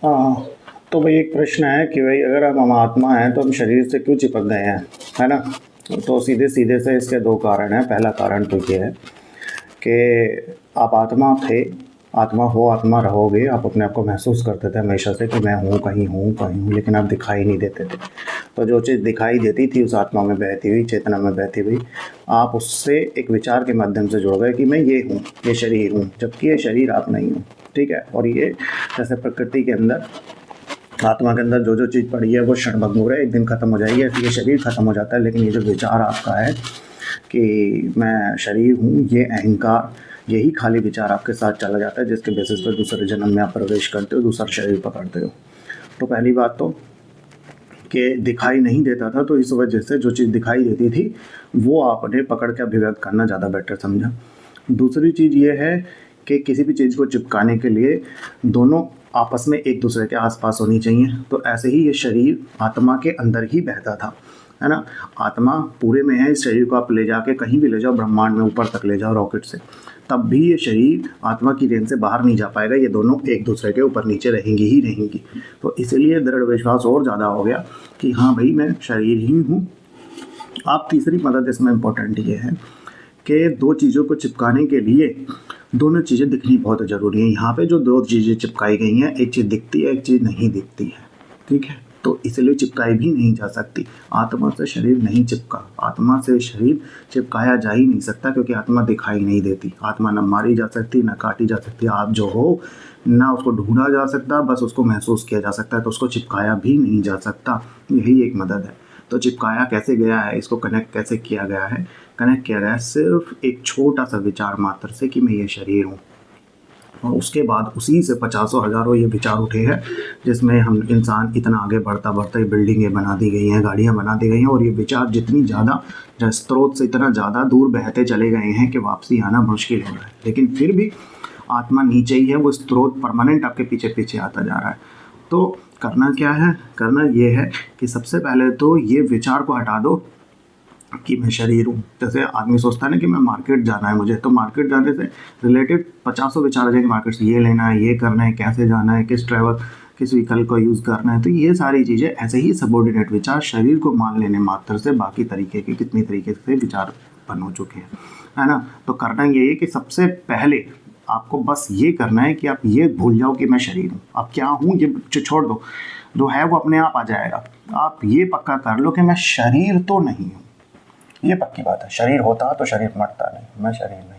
हाँ, तो भाई एक प्रश्न है कि भाई अगर हम आत्मा हैं तो हम शरीर से क्यों चिपक गए हैं, है ना? तो सीधे सीधे से इसके दो कारण हैं। पहला कारण तो ये है कि आप आत्मा थे, आत्मा हो, आत्मा रहोगे, आप अपने आप को महसूस करते थे हमेशा से कि मैं हूँ, कहीं हूँ, कहीं हूँ, लेकिन आप दिखाई नहीं देते थे। तो जो चीज़ दिखाई देती थी उस आत्मा में बहती हुई, चेतना में बहती हुई, आप उससे एक विचार के माध्यम से जुड़ गए कि मैं ये हूँ, ये शरीर हूँ, जबकि ये शरीर आप नहीं हो। ठीक है? और ये जैसे प्रकृति के अंदर, आत्मा के अंदर जो जो चीज़ पड़ी है वो क्षणभंगुर है, एक दिन ख़त्म हो जाएगी। ऐसे ये शरीर ख़त्म हो जाता है, लेकिन ये जो विचार आपका है कि मैं शरीर हूँ, ये अहंकार, यही खाली विचार आपके साथ चला जाता है, जिसके बेसिस पर दूसरे जन्म में आप प्रवेश करते हो, दूसरा शरीर पकड़ते हो। तो पहली बात तो कि दिखाई नहीं देता था, तो इस वजह से जो चीज़ दिखाई देती थी वो आपने पकड़ के अभिव्यक्त करना ज़्यादा बेटर समझा। दूसरी चीज़ ये है कि किसी भी चीज़ को चिपकाने के लिए दोनों आपस में एक दूसरे के आसपास होनी चाहिए। तो ऐसे ही ये शरीर आत्मा के अंदर ही बहता था, है ना? आत्मा पूरे में है, इस शरीर को आप ले जाके कहीं भी ले जाओ, ब्रह्मांड में ऊपर तक ले जाओ रॉकेट से, तब भी ये शरीर आत्मा की रेंज से बाहर नहीं जा पाएगा। ये दोनों एक दूसरे के ऊपर नीचे रहेंगी ही रहेंगी। तो इसलिए दृढ़ विश्वास और ज़्यादा हो गया कि हाँ भाई मैं शरीर ही हूँ। आप तीसरी मदद इसमें इम्पोर्टेंट ये है कि दो चीज़ों को चिपकाने के लिए दोनों चीज़ें दिखनी बहुत ज़रूरी है। यहाँ पे जो दो चीज़ें चिपकाई गई हैं, एक चीज़ दिखती है, एक चीज़ नहीं दिखती है। ठीक है? तो इसलिए चिपकाई भी नहीं जा सकती। आत्मा से शरीर नहीं चिपका, आत्मा से शरीर चिपकाया जा ही नहीं सकता, क्योंकि आत्मा दिखाई नहीं देती। आत्मा न मारी जा सकती, न काटी जा सकती। आप जो हो ना उसको ढूंढा जा सकता, बस उसको महसूस किया जा सकता है। तो उसको चिपकाया भी नहीं जा सकता। यही एक मदद है। तो चिपकाया कैसे गया है, इसको कनेक्ट कैसे किया गया है? कनेक्ट किया गया है सिर्फ एक छोटा सा विचार मात्र से कि मैं ये शरीर हूँ। और उसके बाद उसी से पचासों हज़ारों ये विचार उठे हैं, जिसमें हम इंसान इतना आगे बढ़ता बढ़ता, ये बिल्डिंगें बना दी गई हैं, गाड़ियाँ बना दी गई हैं, और ये विचार जितनी ज़्यादा स्रोत से इतना ज़्यादा दूर बहते चले गए हैं कि वापसी आना मुश्किल हो रहा है। लेकिन फिर भी आत्मा नीचे ही है, वो स्रोत परमानेंट आपके पीछे पीछे आता जा रहा है। तो करना क्या है? करना ये है कि सबसे पहले तो ये विचार को हटा दो कि मैं शरीर हूँ। जैसे आदमी सोचता है ना कि मैं मार्केट जाना है मुझे, तो मार्केट जाने से रिलेटेड पचासों विचार आ जाएंगे। मार्केट से ये लेना है, ये करना है, कैसे जाना है, किस व्हीकल को यूज़ करना है। तो ये सारी चीज़ें ऐसे ही सबऑर्डिनेट विचार शरीर को मान लेने मात्र से बाकी तरीके के कितनी तरीके से विचार उत्पन्न हो चुके हैं, है ना? तो करना ये है कि सबसे पहले आपको बस ये करना है कि आप ये भूल जाओ कि मैं शरीर हूँ। अब क्या हूँ ये छोड़ दो, जो है वो अपने आप आ जाएगा। आप ये पक्का कर लो कि मैं शरीर तो नहीं हूँ। ये पक्की बात है। शरीर होता तो शरीर मरता नहीं, मैं शरीर नहीं।